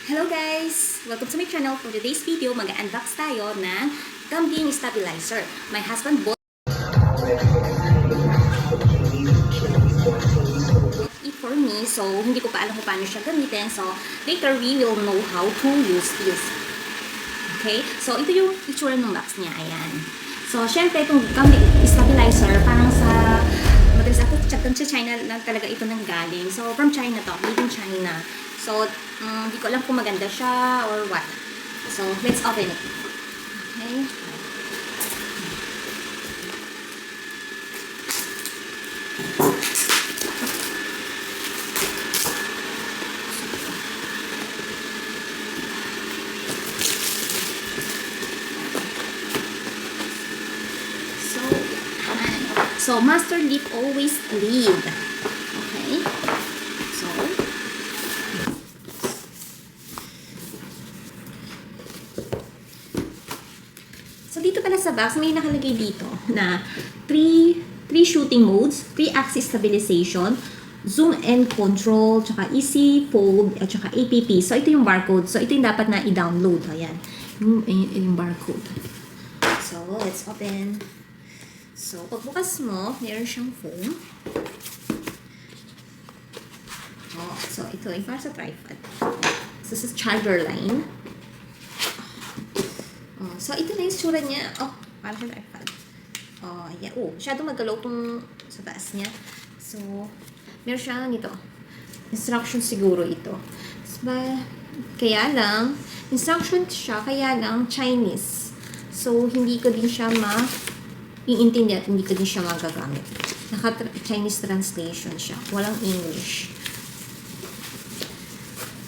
Hello guys! Welcome to my channel. For today's video, mag-unbox tayo ng gambling stabilizer. My husband bought it for me, so hindi ko pa alam kung paano siya gamitin. So later we will know how to use this. Okay? So ito yung itsura ng box niya. Ayan. So syempre itong gambling stabilizer, parang sa madalas ako chat sa China lang talaga ito nang galing. So from China to, made in China. So, hindi ko alam kung maganda siya or what. So, let's open it. Okay. So, master leaf always lead. Okay. So, dito pala sa box, may nakalagay dito na 3 shooting modes, 3-axis stabilization, zoom and control, tsaka easy fold, at tsaka APP. So, ito yung barcode. So, ito yung dapat na i-download. Ayan. Yung barcode. So, let's open. So, pagbukas mo, meron siyang foam. Oh, so, ito yung para sa tripod. So, this is charger line. So, ito na yung sura niya. Oh, para sa tripod. Oh, yeah. Oh, masyadong magalaw itong sa taas niya. So, meron siya nito. Instruction siguro ito. Kaya lang, instruction siya, kaya lang Chinese. So, hindi ko din siya iintindihan at hindi ko din siya magagamit. Naka-Chinese translation siya. Walang English.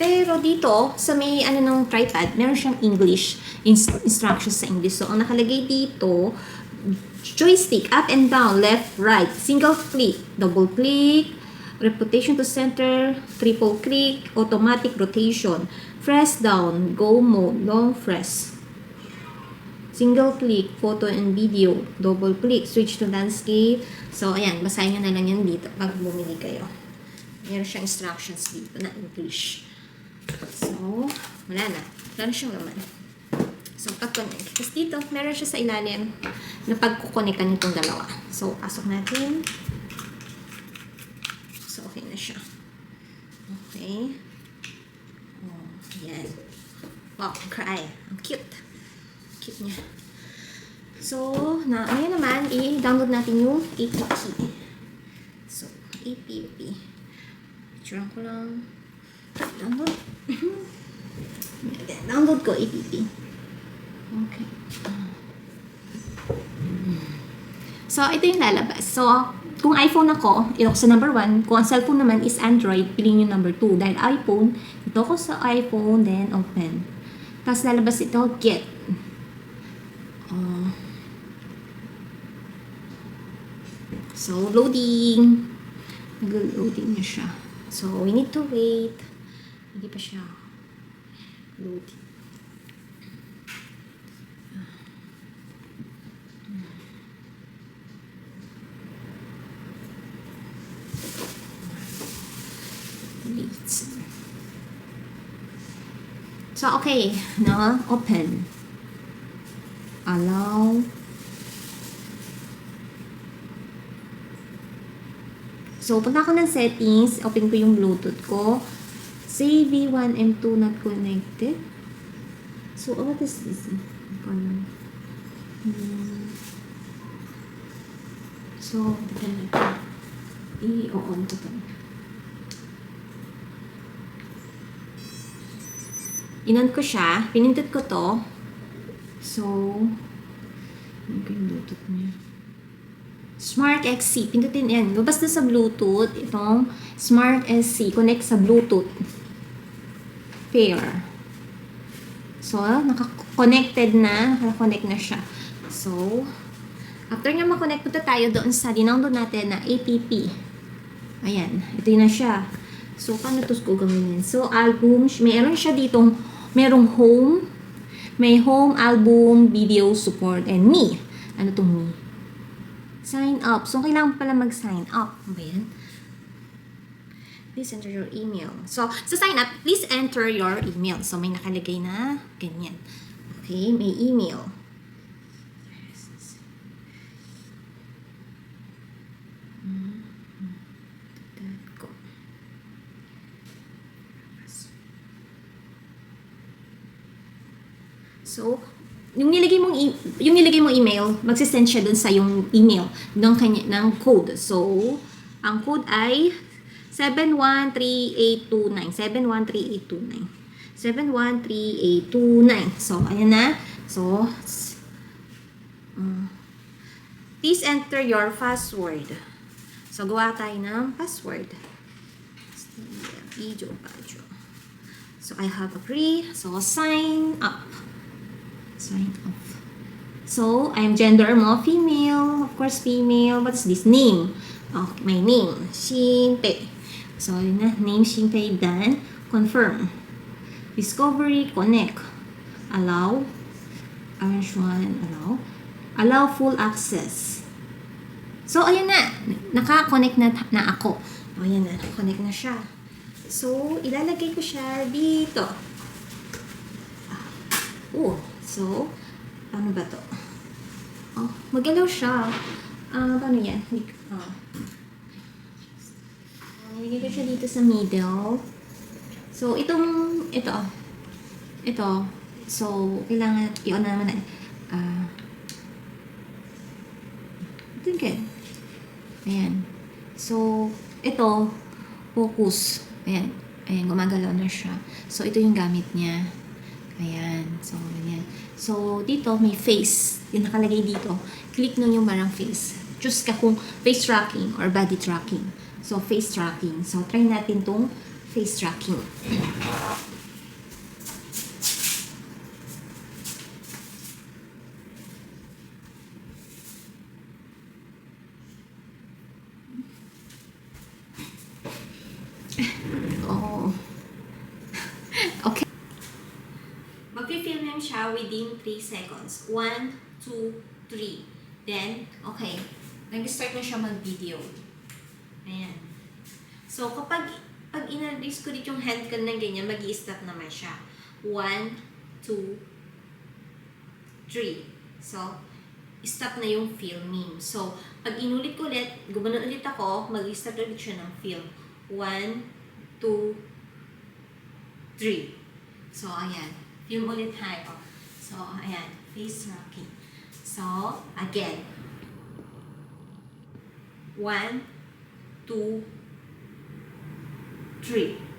Pero dito, sa may ng tripod, meron siyang English instructions sa English. So, ang nakalagay dito, joystick, up and down, left, right, single click, double click, rotation to center, triple click, automatic rotation, press down, go mode, long press, single click, photo and video, double click, switch to landscape. So, ayan, basahin nyo na lang yan dito pag bumili kayo. Meron siyang instructions dito na English. So, wala na. Wala na siyang laman. So, pag-connect. Tapos dito, meron siya sa ilalim na pagkukonekan nitong dalawa. So, pasok natin. So, okay na siya. Okay. Oh, yan. Wow, cry. Ang cute. Cute niya. So, ngayon naman, i-download natin yung APP. So, APP. Picturean ko lang. Download. Download ko APP. Okay. So, ito yung lalabas. So, kung iPhone ako, ito ko sa number 1. Kung ang cellphone naman is Android, piliin yung number 2. Dahil iPhone, ito ko sa iPhone, then open. Tapos lalabas ito, get. So, loading. Nag-loading na siya. So, we need to wait. Hindi pa siya loading. So, okay. Now, open. Allow. So, punta ako ng settings. Open ko yung Bluetooth ko. Say V1 and 2 not connected. So, what is this? So, i-on ko ito. Inon ko siya. Pinindot ko to. So, ano ko yung Bluetooth niya? Smart XC. Pindutin yan. Lumabas na sa Bluetooth. Itong Smart SC. Connect sa Bluetooth. Pair. So, naka-connected na. Naka-connect na siya. So, after nga ma-connect, punta tayo doon sa dinownload natin na APP. Ayan. Ito na siya. So, paano ito ko gawin? So, album. Meron siya ditong, merong home. May home, album, video, support, and me. Ano itong me? Sign up. So, kailangan pala mag-sign up. Ba yan? Please enter your email. So, sa sign up, please enter your email. So, may nakalagay na ganyan. Okay, may email. So, yung nilagay mong email, magsisend siya dun sa yung email ng code. So, ang code ay 713829. 713829. 713829. So, ayan na. So, please enter your password. So, gawa tayo ng password. So, I have agree. So, sign up. Sign off. So, I'm gender mo, female. Of course, female. What's this? Name. Oh, my name. Shinpei. So, yun na. Name Shinpei. Done. Confirm. Discovery. Connect. Allow. Orange one. Allow. Allow full access. So, ayun na. Naka-connect na ako. O, ayan na. Connect na siya. So, ilalagay ko siya dito. So, paano ba to? Oh, magalaw siya. Paano yan? Nilagay ko siya dito sa middle. So, ito. So, kailangan i-on na naman na. Ito good. Ayan. So, ito, focus. Ayan. Ayan, gumagalaw na siya. So, ito yung gamit niya. Ayan. So, ganyan. So, dito may face. Yung nakalagay dito. Click nyo yung marang face. Choose ka kung face tracking or body tracking. So, face tracking. So, try natin tong face tracking. Oh. Okay. Mag-film lang siya within 3 seconds. 1, 2, 3. Then, okay. Nag-start na siya mag-video. Ayan. So, pag in-release ko dito yung hand cam na ganyan, mag-i-stop naman siya. 1, 2, 3. So, stop na yung filming. So, pag inulit ko ulit, gumanon ulit ako, mag-i-start ulit siya ng film. 1, 2, 3. So, ayan. Film ulit tayo. So, ayan. Face tracking. So, again. 1, 2, 3.